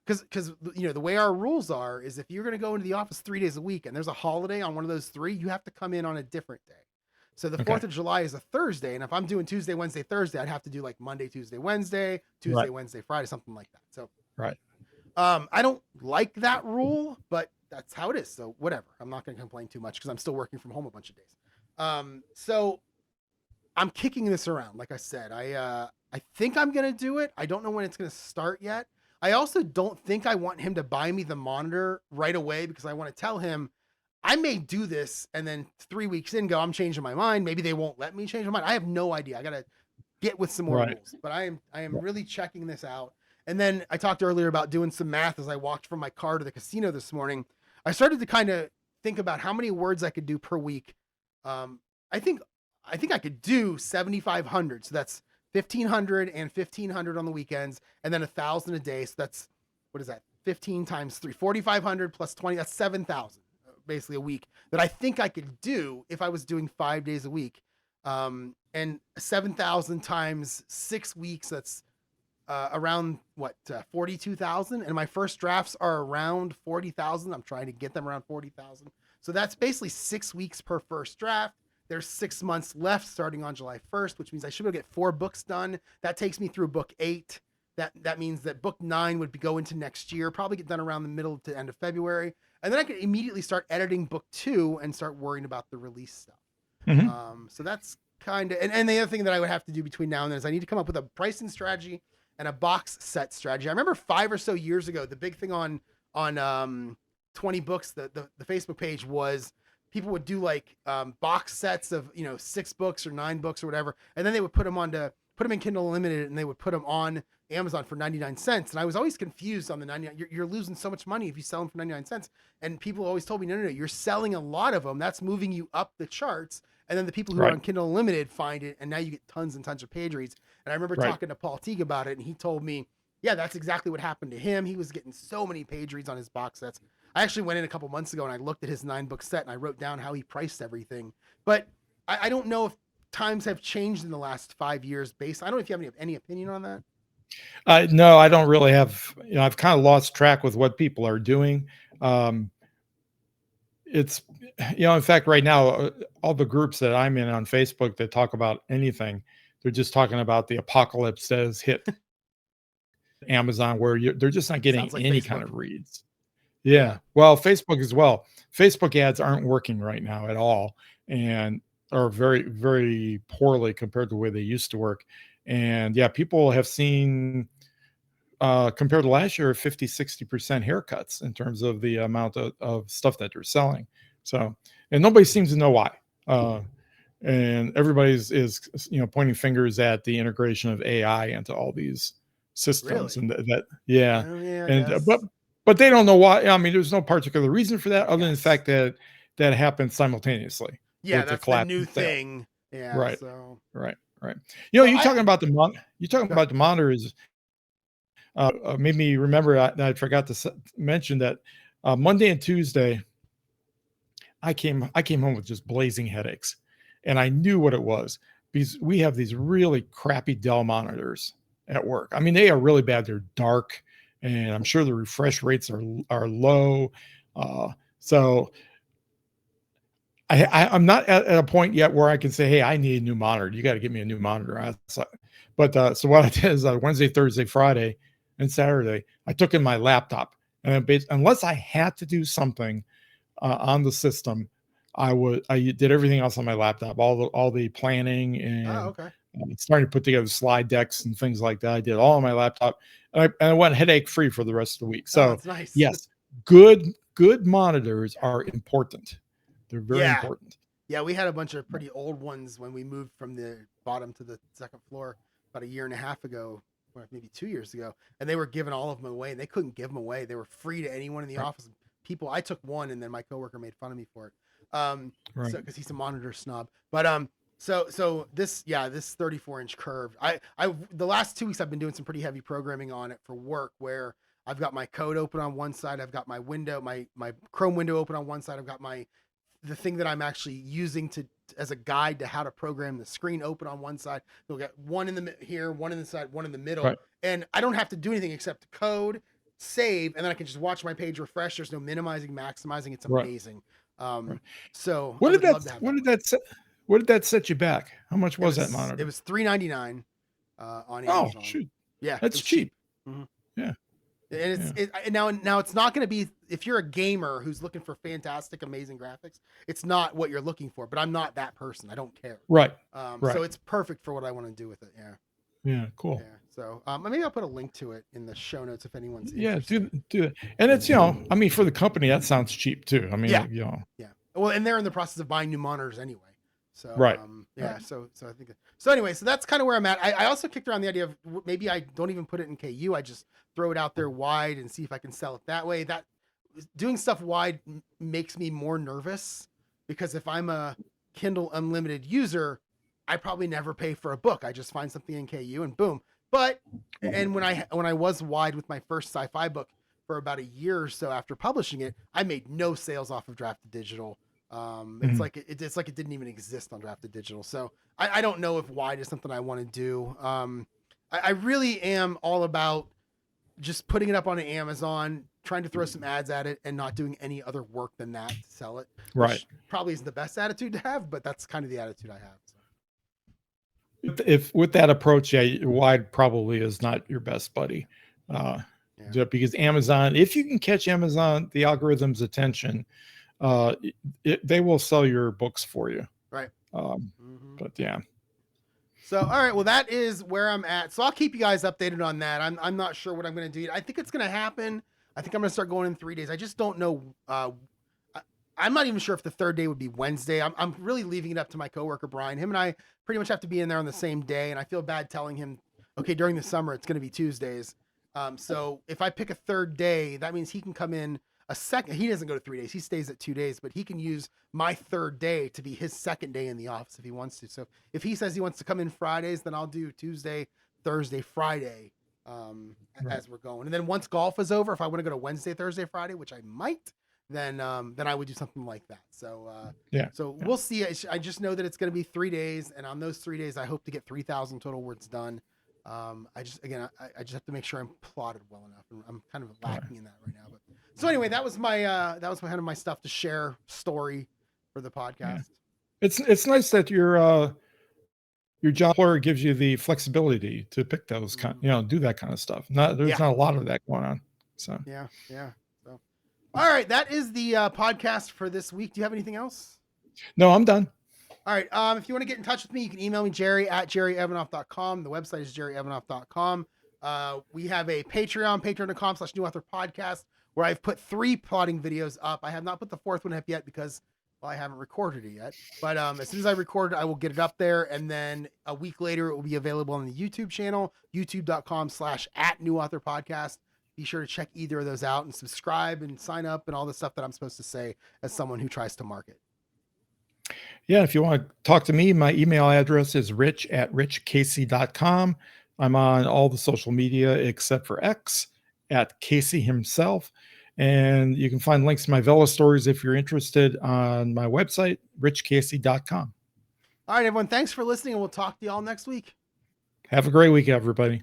A: because the way our rules are is if you're going to go into the office 3 days a week and there's a holiday on one of those 3, you have to come in on a different day. So the 4th of July is a Thursday. And if I'm doing Tuesday, Wednesday, Thursday, I'd have to do like Monday, Tuesday, Wednesday, Wednesday, Friday, something like that. So, I don't like that rule, but that's how it is. So whatever, I'm not going to complain too much because I'm still working from home a bunch of days. So I'm kicking this around. Like I said, I think I'm going to do it. I don't know when it's going to start yet. I also don't think I want him to buy me the monitor right away because I want to tell him I may do this and then 3 weeks in go, I'm changing my mind. Maybe they won't let me change my mind. I have no idea. get with some more rules. But I am really checking this out. And then I talked earlier about doing some math as I walked from my car to the casino this morning. I started to kind of think about how many words I could do per week. I think I could do 7,500. So that's 1,500 and 1,500 on the weekends, and then 1,000 a day. So that's, what is that? 15 times 3, 4,500 plus 20. That's 7,000 basically a week that I think I could do if I was doing 5 days a week. And 7,000 times 6 weeks, that's around 42,000. And my first drafts are around 40,000. I'm trying to get them around 40,000. So that's basically 6 weeks per first draft. There's 6 months left starting on July 1st, which means I should be able to get 4 books done. That takes me through book 8. That means that book 9 would go into next year, probably get done around the middle to end of February. And then I could immediately start editing book 2 and start worrying about the release stuff. So that's kind of, and the other thing that I would have to do between now and then is I need to come up with a pricing strategy and a box set strategy. I remember 5 or so years ago, the big thing on 20 books, the Facebook page was people would do like box sets of 6 books or 9 books or whatever, and then they would put them in Kindle Unlimited, and they would put them on Amazon for 99 cents. And I was always confused on the 99. You're losing so much money if you sell them for 99 cents. And people always told me, no, you're selling a lot of them. That's moving you up the charts. And then the people who are on Kindle Unlimited find it, and now you get tons and tons of page reads. And I remember talking to Paul Teague about it, and he told me, yeah, that's exactly what happened to him. He was getting so many page reads on his box sets. I actually went in a couple months ago and I looked at his 9-book set and I wrote down how he priced everything. But I don't know if times have changed in the last 5 years based. I don't know if you have any opinion on that.
B: No, I don't really have, I've kind of lost track with what people are doing. It's, in fact, right now, all the groups that I'm in on Facebook that talk about anything, they're just talking about the apocalypse that has hit Amazon, where they're just not getting like any Facebook kind of reads. Yeah. Well, Facebook as well. Facebook ads aren't working right now at all, and are very, very poorly compared to the way they used to work. And yeah, people have seen, compared to last year, 50-60% haircuts in terms of the amount of stuff that they're selling. So, and nobody seems to know why. And everybody's is pointing fingers at the integration of AI into all these systems. Really? And but they don't know why. I mean, there's no particular reason for that other than the fact that happened simultaneously.
A: Yeah, that's the new thing. Yeah.
B: Right.
A: So.
B: Right. You're talking about the monitors. Made me remember that I forgot to mention that Monday and Tuesday, I came home with just blazing headaches, and I knew what it was because we have these really crappy Dell monitors at work. I mean, they are really bad. They're dark, and I'm sure the refresh rates are low. So I'm not at a point yet where I can say, hey, I need a new monitor. You got to get me a new monitor. But so what I did is Wednesday, Thursday, Friday, and Saturday, I took in my laptop, and unless I had to do something on the system, I did everything else on my laptop, all the planning and starting to put together slide decks and things like that. I did all on my laptop, and I went headache free for the rest of the week. So
A: that's nice.
B: Yes, good monitors are important. They're very important.
A: Yeah, we had a bunch of pretty old ones when we moved from the bottom to the second floor about 1.5 years ago, or maybe 2 years ago, and they were giving all of them away, and they couldn't give them away. They were free to anyone in the office. I took one, and then my coworker made fun of me for it, so because he's a monitor snob. But so this 34-inch curve. The last 2 weeks I've been doing some pretty heavy programming on it for work, where I've got my code open on one side, I've got my window, my Chrome window open on one side, I've got the thing that I'm actually using as a guide to how to program the screen open on one side. We'll get one in the here, one in the side, one in the middle, and I don't have to do anything except code, save, and then I can just watch my page refresh. There's no minimizing, maximizing. It's amazing. So
B: what did that set you back? How much was that monitor?
A: It was $399 on Amazon.
B: Oh shoot!
A: Yeah,
B: that's cheap.
A: Mm-hmm.
B: Yeah.
A: And now it's not going to be, if you're a gamer who's looking for fantastic, amazing graphics, it's not what you're looking for. But I'm not that person. I don't care.
B: Right.
A: So it's perfect for what I want to do with it. Yeah.
B: Yeah. Cool.
A: Yeah. So maybe I'll put a link to it in the show notes if anyone's interested.
B: Yeah. Do it. And it's I mean, for the company that sounds cheap too. I mean,
A: Yeah. Well, and they're in the process of buying new monitors anyway. So
B: Right.
A: yeah,
B: Right.
A: so I think so. Anyway, so that's kind of where I'm at. I also kicked around the idea of maybe I don't even put it in KU. I just throw it out there wide and see if I can sell it that way. That doing stuff wide makes me more nervous because if I'm a Kindle Unlimited user, I probably never pay for a book. I just find something in KU and boom. But and when I was wide with my first sci-fi book for about a year or so after publishing it, I made no sales off of Drafted Digital. It's
B: Mhm.
A: like it's like it didn't even exist on Drafted Digital. So I don't know if wide is something I want to do. I really am all about just putting it up on Amazon, trying to throw some ads at it, and not doing any other work than that to sell it,
B: Right.
A: which probably isn't the best attitude to have, but that's kind of the attitude I have. So.
B: If with that approach, yeah, wide probably is not your best buddy. Uh,
A: Yeah.
B: because Amazon, if you can catch Amazon, the algorithm's attention, uh, they will sell your books for you.
A: Right.
B: Mm-hmm. But yeah.
A: So, all right, well, that is where I'm at. So I'll keep you guys updated on that. I'm not sure what I'm going to do. I think it's going to happen. I think I'm going to start going in 3 days. I just don't know. I'm not even sure if the third day would be Wednesday. I'm really leaving it up to my coworker, Brian. Him and I pretty much have to be in there on the same day. And I feel bad telling him, okay, during the summer, it's going to be Tuesdays. So if I pick a third day, that means he can come in a second. He doesn't go to 3 days. He stays at 2 days, but he can use my third day to be his second day in the office if he wants to. So if he says he wants to come in Fridays, then I'll do Tuesday, Thursday, Friday as we're going. And then once golf is over, if I want to go to Wednesday, Thursday, Friday, which I might, then I would do something like that. So we'll see. I just know that it's going to be 3 days, and on those 3 days, I hope to get 3,000 total words done. I just have to make sure I'm plotted well enough, and I'm kind of lacking in that right now. But so anyway, that was my kind of my stuff to share story for the podcast.
B: Yeah. It's nice that your job employer gives you the flexibility to pick those do that kind of stuff. There's not a lot of that going on. So
A: yeah. So all right, that is the podcast for this week. Do you have anything else?
B: No, I'm done.
A: All right. If you want to get in touch with me, you can email me, jerry@jerryevanoff.com. The website is jerryevanoff.com. We have a Patreon, patreon.com/newauthorpodcast, where I've put 3 plotting videos up. I have not put the 4th one up yet because, well, I haven't recorded it yet. But as soon as I record it, I will get it up there. And then a week later, it will be available on the YouTube channel, youtube.com/@newauthorpodcast. Be sure to check either of those out and subscribe and sign up and all the stuff that I'm supposed to say as someone who tries to market.
B: Yeah, if you want to talk to me, my email address is rich@richkacy.com. I'm on all the social media except for X at Kacy himself. And you can find links to my Vella stories if you're interested on my website, richkacy.com.
A: All right, everyone. Thanks for listening, and we'll talk to you all next week.
B: Have a great week, everybody.